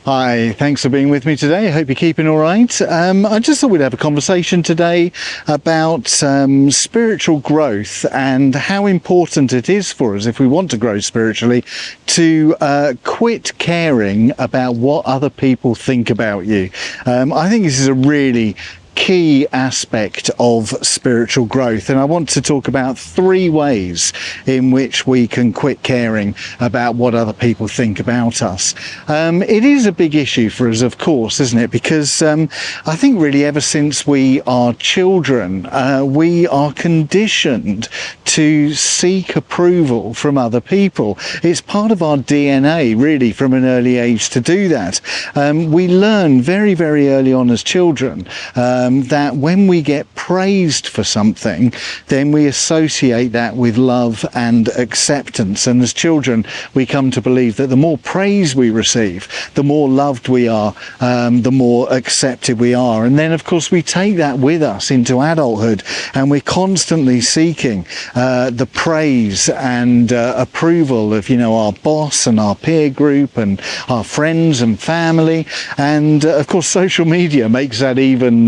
Hi, thanks for being with me today. I hope you're keeping all right. I just thought we'd have a conversation today about spiritual growth and how important it is for us, if we want to grow spiritually, to quit caring about what other people think about you. I think this is a really key aspect of spiritual growth, and I want to talk about 3 ways in which we can quit caring about what other people think about us. It is a big issue for us, of course, isn't it? Because I think really ever since we are children, we are conditioned to seek approval from other people. It's part of our DNA, really, from an early age to do that. We learn very, very early on as children that when we get praised for something, then we associate that with love and acceptance. And as children, we come to believe that the more praise we receive, the more loved we are, the more accepted we are. And then, of course, we take that with us into adulthood, and we're constantly seeking the praise and approval of, our boss and our peer group and our friends and family. And of course, social media makes that even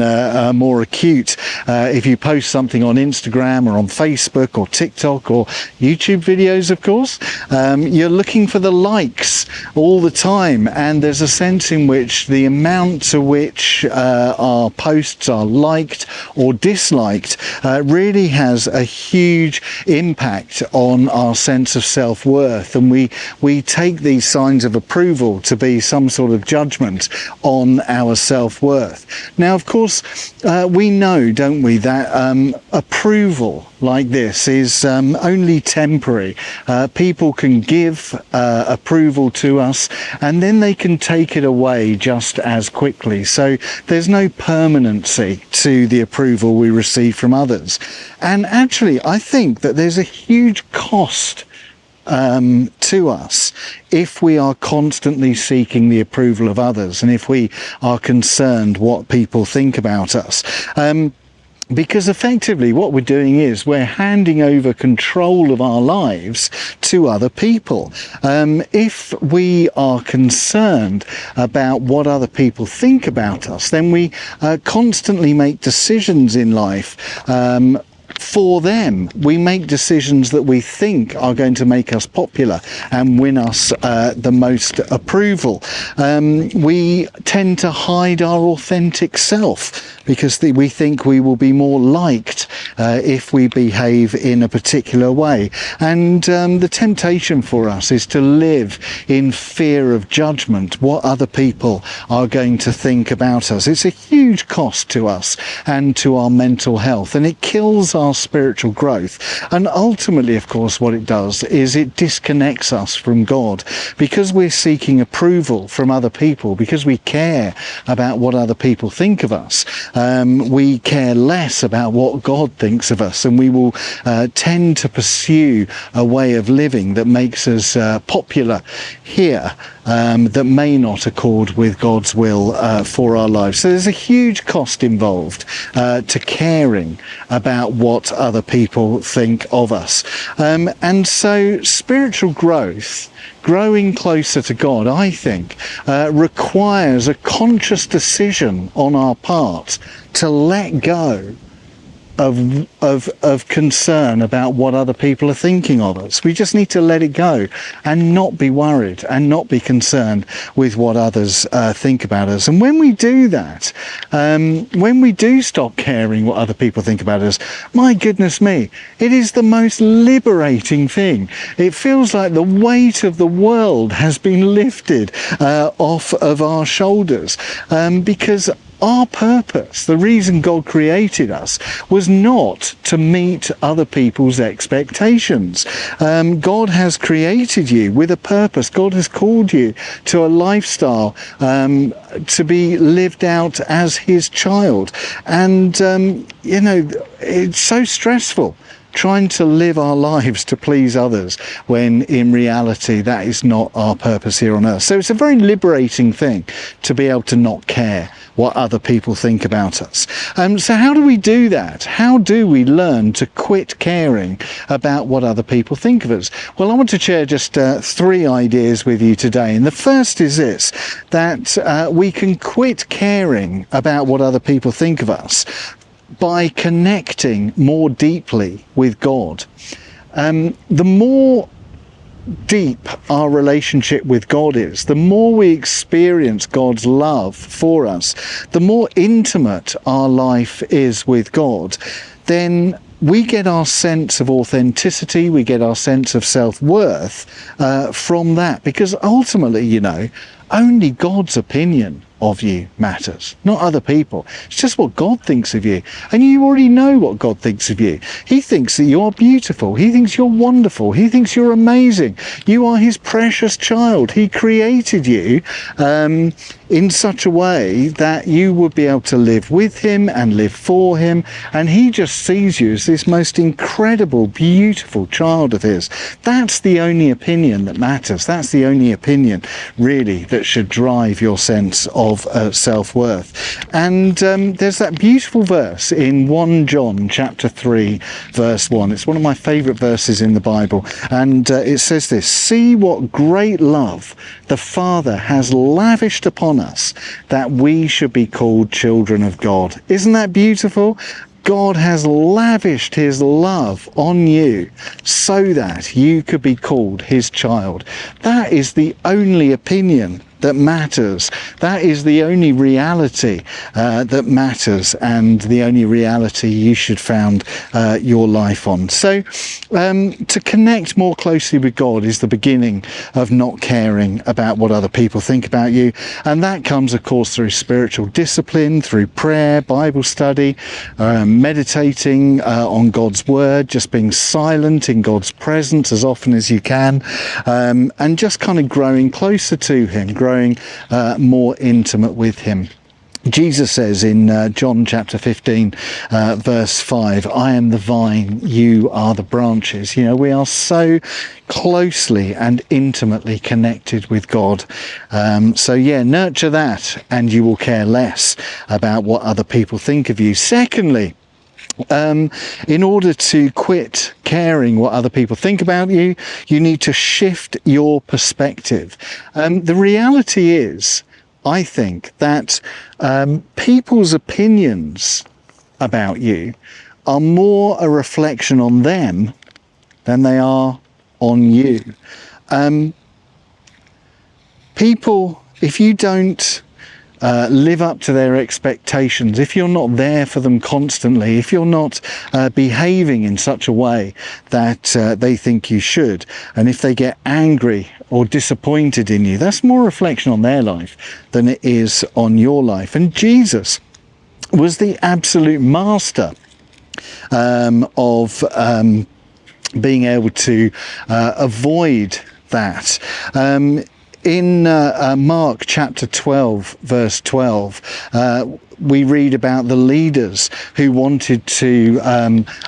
more acute. If you post something on Instagram or on Facebook or TikTok or YouTube videos, of course, you're looking for the likes all the time, and there's a sense in which the amount to which our posts are liked or disliked really has a huge impact on our sense of self-worth, and we take these signs of approval to be some sort of judgment on our self-worth. Now, of course, we know, don't we, that approval like this is only temporary. People can give approval to us, and then they can take it away just as quickly. So there's no permanency to the approval we receive from others. And actually, I think that there's a huge cost to us if we are constantly seeking the approval of others, and if we are concerned what people think about us. Because effectively what we're doing is we're handing over control of our lives to other people. If we are concerned about what other people think about us, then we constantly make decisions in life for them. We make decisions that we think are going to make us popular and win us the most approval. We tend to hide our authentic self because we think we will be more liked if we behave in a particular way. And the temptation for us is to live in fear of judgment, what other people are going to think about us. It's a huge cost to us and to our mental health, and it kills our spiritual growth. And ultimately, of course, what it does is it disconnects us from God, because we're seeking approval from other people, because we care about what other people think of us. We care less about what God thinks of us, and we will tend to pursue a way of living that makes us popular here, that may not accord with God's will for our lives. So there's a huge cost involved to caring about what other people think of us. And so spiritual growth, growing closer to God, I think, requires a conscious decision on our part to let go of concern about what other people are thinking of us. We just need to let it go and not be worried and not be concerned with what others think about us. And when we do that, when we do stop caring what other people think about us, my goodness me, it is the most liberating thing. It feels like the weight of the world has been lifted off of our shoulders, because our purpose, the reason God created us, was not to meet other people's expectations. God has created you with a purpose. God has called you to a lifestyle to be lived out as his child. And, it's so stressful trying to live our lives to please others when in reality that is not our purpose here on earth. So it's a very liberating thing to be able to not care what other people think about us. So how do we do that? How do we learn to quit caring about what other people think of us? Well, I want to share just 3 ideas with you today. And the first is this, that we can quit caring about what other people think of us by connecting more deeply with God. The more deep our relationship with God is, the more we experience God's love for us, the more intimate our life is with God, then we get our sense of authenticity, we get our sense of self-worth from that, because ultimately, you know, only God's opinion of you matters, not other people. It's just what God thinks of you, and you already know what God thinks of you. He thinks that you are beautiful, he thinks you're wonderful, he thinks you're amazing, you are his precious child. He created you in such a way that you would be able to live with him and live for him, and he just sees you as this most incredible, beautiful child of his. That's the only opinion that matters. That's the only opinion really that should drive your sense of self-worth. And there's that beautiful verse in 1 John chapter 3 verse 1. It's one of my favourite verses in the Bible, and it says this: "See what great love the Father has lavished upon us, that we should be called children of God." Isn't that beautiful? God has lavished his love on you so that you could be called his child. That is the only opinion that matters. That is the only reality that matters, and the only reality you should found your life on. So to connect more closely with God is the beginning of not caring about what other people think about you, and that comes of course through spiritual discipline, through prayer, Bible study, meditating on God's word, just being silent in God's presence as often as you can, and just kind of growing closer to him, growing more intimate with him. Jesus says in John chapter 15 verse 5, "I am the vine, you are the branches." You know, we are so closely and intimately connected with God. So yeah, nurture that and you will care less about what other people think of you. Secondly, in order to quit caring what other people think about you, you need to shift your perspective. The reality is, I think, that people's opinions about you are more a reflection on them than they are on you. People, if you don't live up to their expectations, if you're not there for them constantly, if you're not behaving in such a way that they think you should, and if they get angry or disappointed in you, that's more reflection on their life than it is on your life. And Jesus was the absolute master of being able to avoid that. In Mark chapter 12 verse 12, we read about the leaders who wanted to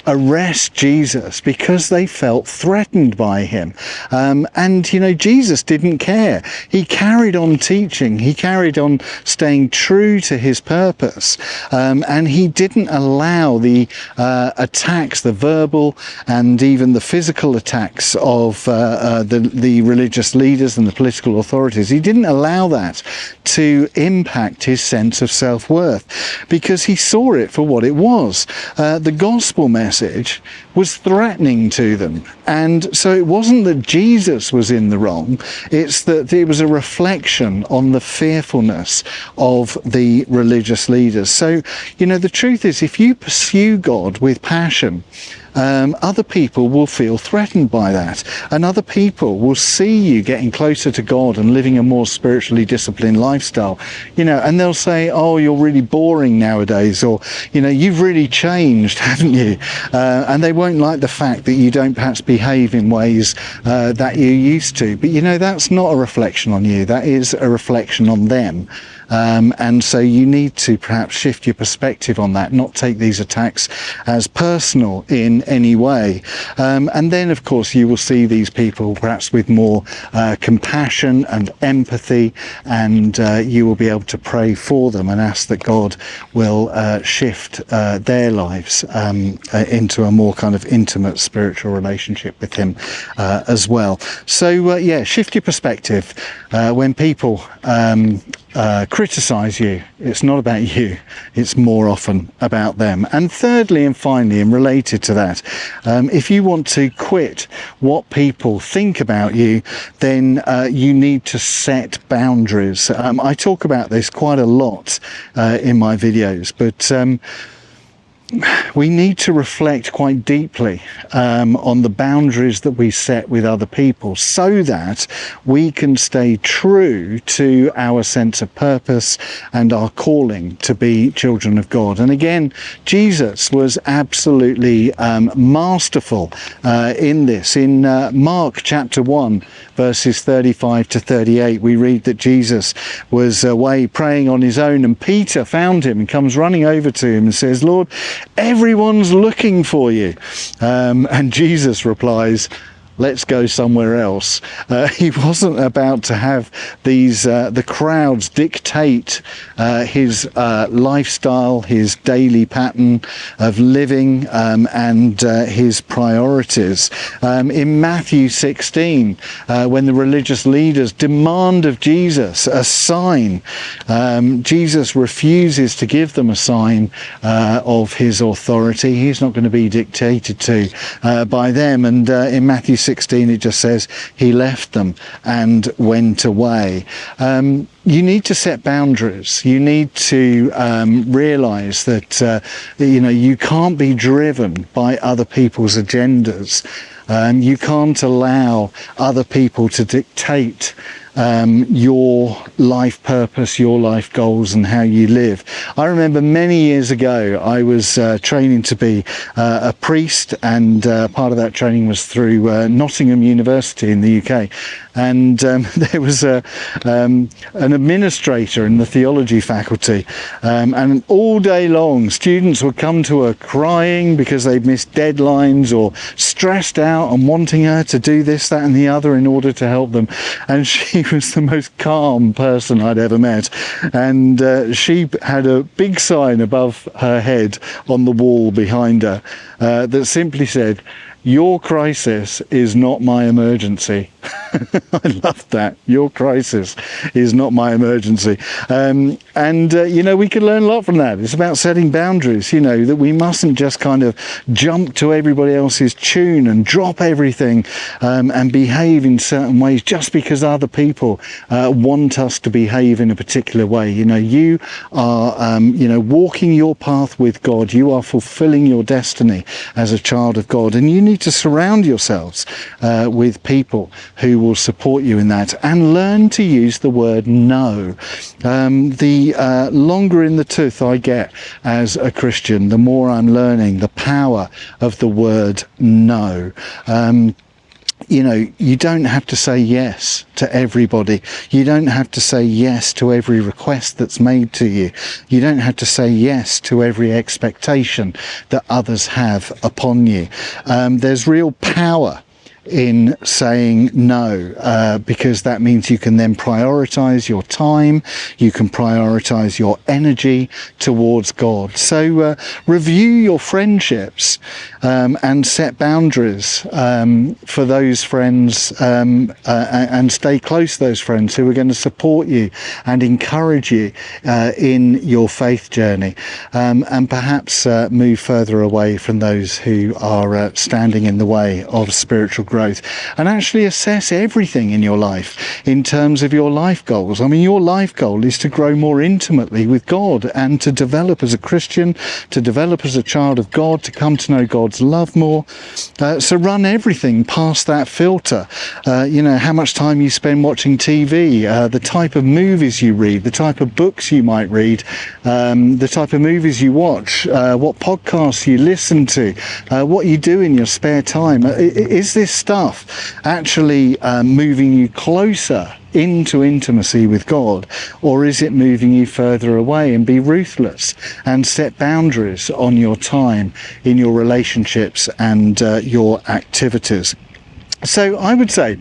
arrest Jesus because they felt threatened by him. And, you know, Jesus didn't care. He carried on teaching. He carried on staying true to his purpose. And he didn't allow the attacks, the verbal and even the physical attacks of the religious leaders and the political authorities. He didn't allow that to impact his sense of self-worth, because he saw it for what it was. The gospel message was threatening to them, and so it wasn't that Jesus was in the wrong, it's that it was a reflection on the fearfulness of the religious leaders. So, you know, the truth is, if you pursue God with passion, other people will feel threatened by that, and other people will see you getting closer to God and living a more spiritually disciplined lifestyle, you know, and they'll say, "Oh, you're really boring nowadays," or, you know, "You've really changed, haven't you?" And they won't like the fact that you don't perhaps behave in ways that you used to. But you know, that's not a reflection on you. That is a reflection on them. And so you need to perhaps shift your perspective on that, not take these attacks as personal in any way. And then, of course, you will see these people perhaps with more compassion and empathy, and you will be able to pray for them and ask that God will shift their lives into a more kind of intimate spiritual relationship with Him as well. So, yeah, shift your perspective. When people criticize you, it's not about you, it's more often about them. And thirdly and finally, and related to that, if you want to quit what people think about you, then you need to set boundaries. I talk about this quite a lot in my videos, but we need to reflect quite deeply on the boundaries that we set with other people, so that we can stay true to our sense of purpose and our calling to be children of God. And again, Jesus was absolutely masterful in this. In Mark chapter 1, verses 35 to 38, we read that Jesus was away praying on his own, and Peter found him and comes running over to him and says, "Lord, everyone's looking for you." And Jesus replies, "Let's go somewhere else." He wasn't about to have these the crowds dictate his lifestyle, his daily pattern of living, and his priorities. In Matthew 16, when the religious leaders demand of Jesus a sign, Jesus refuses to give them a sign of his authority. He's not going to be dictated to by them. And in Matthew 16, it just says he left them and went away. You need to set boundaries. You need to realize that you can't be driven by other people's agendas. You can't allow other people to dictate your life purpose, your life goals, and how you live. I remember many years ago I was training to be a priest, and part of that training was through Nottingham University in the UK. And there was an administrator in the theology faculty, and all day long students would come to her crying because they'd missed deadlines or stressed out and wanting her to do this, that and the other in order to help them. And she was the most calm person I'd ever met, and she had a big sign above her head on the wall behind her that simply said, "Your crisis is not my emergency." I love that. Your crisis is not my emergency. We can learn a lot from that. It's about setting boundaries, that we mustn't just kind of jump to everybody else's tune and drop everything and behave in certain ways just because other people want us to behave in a particular way. You are, walking your path with God. You are fulfilling your destiny as a child of God, and you need to surround yourselves with people who will support you in that, and learn to use the word no. The longer in the tooth I get as a Christian, the more I'm learning the power of the word no. You don't have to say yes to everybody. You don't have to say yes to every request that's made to you. You don't have to say yes to every expectation that others have upon you. There's real power in saying no, because that means you can then prioritize your time, you can prioritize your energy towards God. So review your friendships and set boundaries for those friends, and stay close to those friends who are going to support you and encourage you in your faith journey, and perhaps move further away from those who are standing in the way of spiritual growth, and actually assess everything in your life in terms of your life goals. I mean, your life goal is to grow more intimately with God and to develop as a Christian, to develop as a child of God, to come to know God's love more. So run everything past that filter. How much time you spend watching TV, the type of movies you read, the type of books you might read, the type of movies you watch, what podcasts you listen to, what you do in your spare time. Is this stuff actually moving you closer into intimacy with God, or is it moving you further away? And be ruthless and set boundaries on your time, in your relationships and your activities. So I would say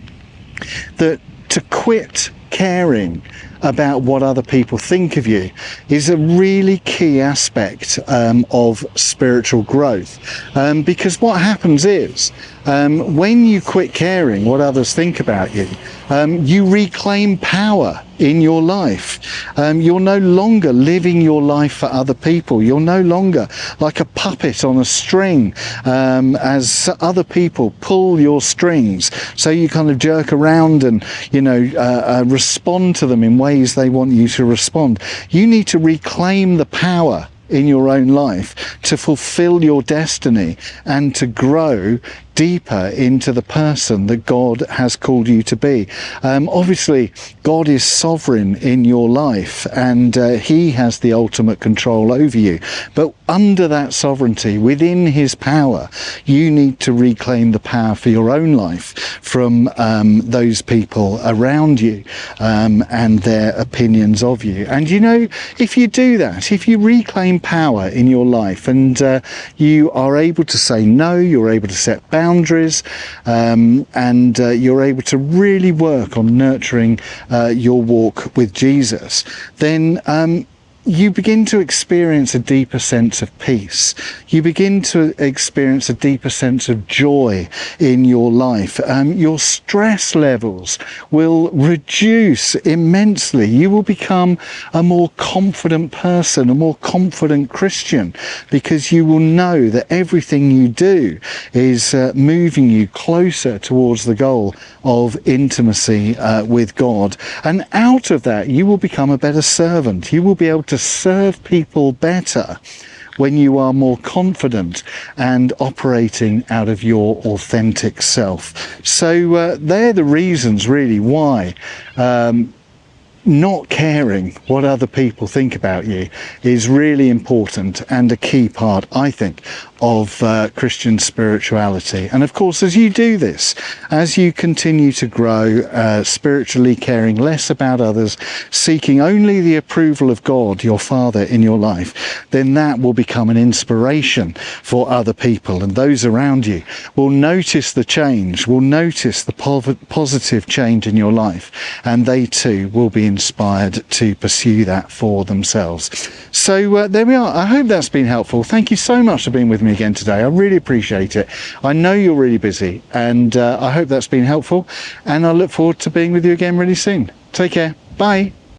that to quit caring about what other people think of you is a really key aspect of spiritual growth, because what happens is when you quit caring what others think about you, you reclaim power in your life. You're no longer living your life for other people. You're no longer like a puppet on a string, as other people pull your strings, so you kind of jerk around and respond to them in ways they want you to respond. You need to reclaim the power in your own life to fulfill your destiny and to grow deeper into the person that God has called you to be. Obviously, God is sovereign in your life, and he has the ultimate control over you. But under that sovereignty, within his power, you need to reclaim the power for your own life from those people around you and their opinions of you. And if you do that, if you reclaim power in your life and you are able to say no, you're able to set boundaries, and you're able to really work on nurturing your walk with Jesus, then you begin to experience a deeper sense of peace. You begin to experience a deeper sense of joy in your life. Your stress levels will reduce immensely. You will become a more confident person, a more confident Christian, because you will know that everything you do is moving you closer towards the goal of intimacy with God. And out of that, you will become a better servant. You will be able to serve people better when you are more confident and operating out of your authentic self. So they're the reasons really why not caring what other people think about you is really important and a key part, I think, of Christian spirituality. And of course, as you do this, as you continue to grow spiritually, caring less about others, seeking only the approval of God, your Father, in your life, then that will become an inspiration for other people, and those around you will notice the change, will notice the positive change in your life, and they too will be inspired to pursue that for themselves. So there we are. I hope that's been helpful. Thank you so much for being with me again today. I really appreciate it. I know you're really busy, and I hope that's been helpful, and I look forward to being with you again really soon. Take care. Bye.